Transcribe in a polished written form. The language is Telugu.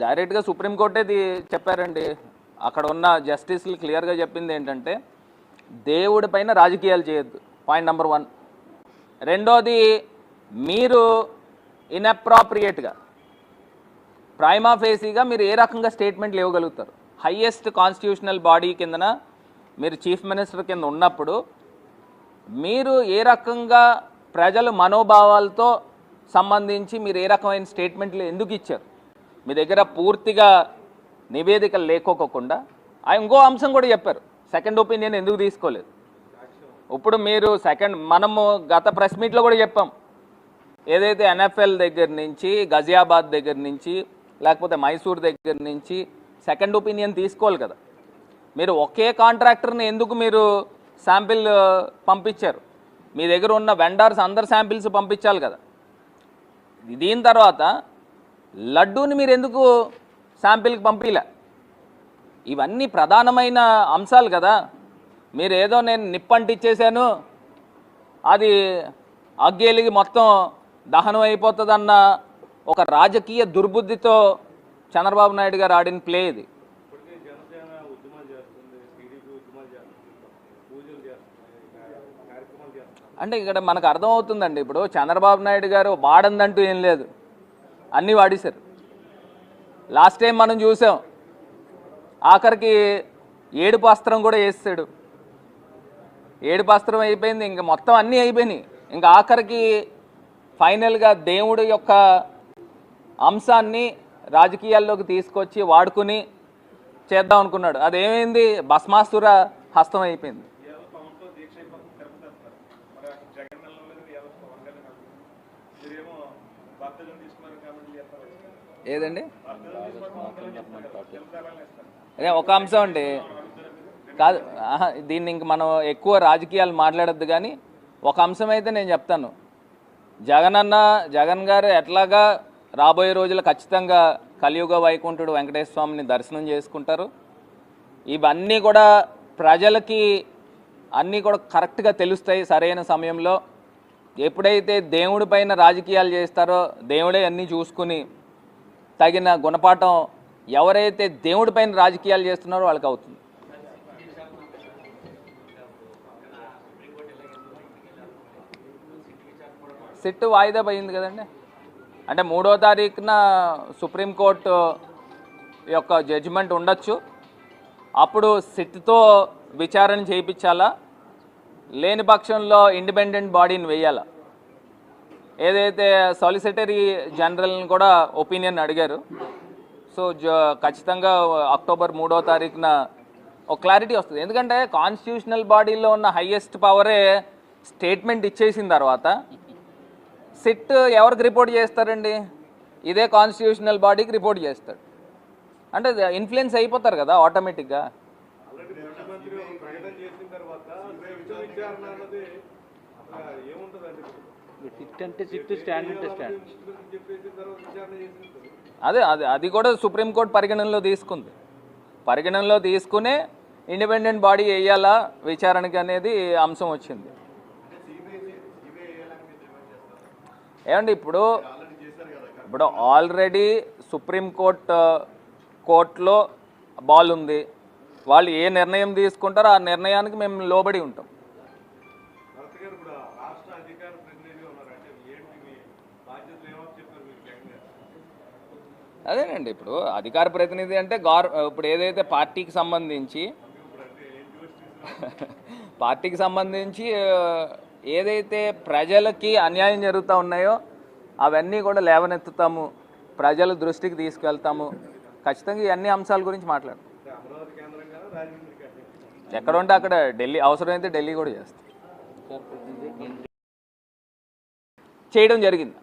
డైరెక్ట్గా సుప్రీంకోర్టే చెప్పారండి. అక్కడ ఉన్న జస్టిస్లు క్లియర్గా చెప్పింది ఏంటంటే దేవుడి పైన రాజకీయాలు చేయొద్దు, పాయింట్ నెంబర్ 1. రెండోది, మీరు ఇన్అప్రాప్రియేట్గా ప్రైమా ఫేసీగా మీరు ఏ రకంగా స్టేట్మెంట్లు ఇవ్వగలుగుతారు? హైయెస్ట్ కాన్స్టిట్యూషనల్ బాడీ కిందన మీరు చీఫ్ మినిస్టర్ కింద ఉన్నప్పుడు మీరు ఏ రకంగా ప్రజల మనోభావాలతో సంబంధించి మీరు ఏ రకమైన స్టేట్మెంట్లు ఎందుకు ఇచ్చారు? మీ దగ్గర పూర్తిగా నివేదికలు లేకోకుండా ఇంకో అంశం కూడా చెప్పారు, సెకండ్ ఒపీనియన్ ఎందుకు తీసుకోలేదు. ఇప్పుడు మీరు మనము గత ప్రెస్ మీట్లో కూడా చెప్పాం, ఏదైతే NFL దగ్గర నుంచి, గజియాబాద్ దగ్గర నుంచి, లేకపోతే మైసూర్ దగ్గర నుంచి సెకండ్ ఒపీనియన్ తీసుకోవాలి కదా. మీరు ఒకే కాంట్రాక్టర్ని ఎందుకు మీరు శాంపిల్ పంపించారు? మీ దగ్గర ఉన్న వెండర్స్ అందరు శాంపిల్స్ పంపించాలి కదా. దీని తర్వాత లడ్డూని మీరు ఎందుకు శాంపిల్కి పంపిలే? ఇవన్నీ ప్రధానమైన అంశాలు కదా. మీరు ఏదో నేను నిప్పంటిచ్చేసాను, అది అగ్గేలిగి మొత్తం దహనం అయిపోతుందన్న ఒక రాజకీయ దుర్బుద్ధితో చంద్రబాబు నాయుడు గారు ఆడిన ప్లే ఇది. అంటే ఇక్కడ మనకు అర్థమవుతుందండి, ఇప్పుడు చంద్రబాబు నాయుడు గారు వాడందంటూ ఏం లేదు, అన్నీ వాడేశారు. లాస్ట్ టైం మనం చూసాం, ఆఖరికి ఏడుపు అస్త్రం కూడా వేస్తాడు. ఏడుపు అస్త్రం అయిపోయింది, ఇంక మొత్తం అన్నీ అయిపోయినాయి. ఇంకా ఆఖరికి ఫైనల్గా దేవుడి యొక్క అంశాన్ని రాజకీయాల్లోకి తీసుకొచ్చి వాడుకుని చేద్దాం అనుకున్నాడు. అదేమైంది? భస్మాసుర హస్తం అయిపోయింది. ఏదండి? అదే ఒక అంశం అండి, కాదు దీన్ని ఇంక మనం ఎక్కువ రాజకీయాలు మాట్లాడద్దు. కానీ ఒక అంశం అయితే నేను చెప్తాను, జగన్ గారు ఎట్లాగా రాబోయే రోజులు ఖచ్చితంగా కలియుగ వైకుంఠుడు వెంకటేశ్వర స్వామిని దర్శనం చేసుకుంటారు. ఇవన్నీ కూడా ప్రజలకి అన్నీ కూడా కరెక్ట్గా తెలుస్తాయి సరైన సమయంలో. ఎప్పుడైతే దేవుడి పైన రాజకీయాలు చేస్తారో దేవుడే అన్నీ చూసుకుని తగిన గుణపాఠం ఎవరైతే దేవుడి పైన రాజకీయాలు చేస్తున్నారో వాళ్ళకి అవుతుంది. సిట్ వాయిదా పోయింది కదండి. అంటే 3వ తారీఖున సుప్రీంకోర్టు యొక్క జడ్జిమెంట్ ఉండొచ్చు. అప్పుడు సిట్తో విచారణ చేయించాలా, లేని పక్షంలో ఇండిపెండెంట్ బాడీని వేయాలా. ఏదైతే సాలిసిటరీ జనరల్ని కూడా ఒపీనియన్ అడిగారు. సో ఖచ్చితంగా అక్టోబర్ 3వ తారీఖున ఒక క్లారిటీ వస్తుంది. ఎందుకంటే కాన్స్టిట్యూషనల్ బాడీలో ఉన్న హైయెస్ట్ పవరే స్టేట్మెంట్ ఇచ్చేసిన తర్వాత సిట్ ఎవరికి రిపోర్ట్ చేస్తారండి? ఇదే కాన్స్టిట్యూషనల్ బాడీకి రిపోర్ట్ చేస్తాడు. అంటే ఇన్ఫ్లుయెన్స్ అయిపోతారు కదా ఆటోమేటిక్గా. అది కూడా సుప్రీంకోర్టు పరిగణనలో తీసుకునే ఇండిపెండెంట్ బాడీ వేయాలా విచారణకి అనేది అంశం వచ్చింది. ఏమండి, ఇప్పుడు ఆల్రెడీ కోర్టులో బాల్ ఉంది. వాళ్ళు ఏ నిర్ణయం తీసుకుంటారో ఆ నిర్ణయానికి మేము లోబడి ఉంటాం. అదేనండి, ఇప్పుడు అధికార ప్రతినిధి అంటే ఇప్పుడు ఏదైతే పార్టీకి సంబంధించి ఏదైతే ప్రజలకి అన్యాయం జరుగుతూ ఉన్నాయో అవన్నీ కూడా లేవనెత్తుతాము, ప్రజల దృష్టికి తీసుకెళ్తాము. ఖచ్చితంగా ఈ అన్ని అంశాల గురించి మాట్లాడతాం. ఎక్కడ ఉంటే అక్కడ ఢిల్లీ, అవసరమైతే ఢిల్లీ కూడా చేయడం జరిగింది.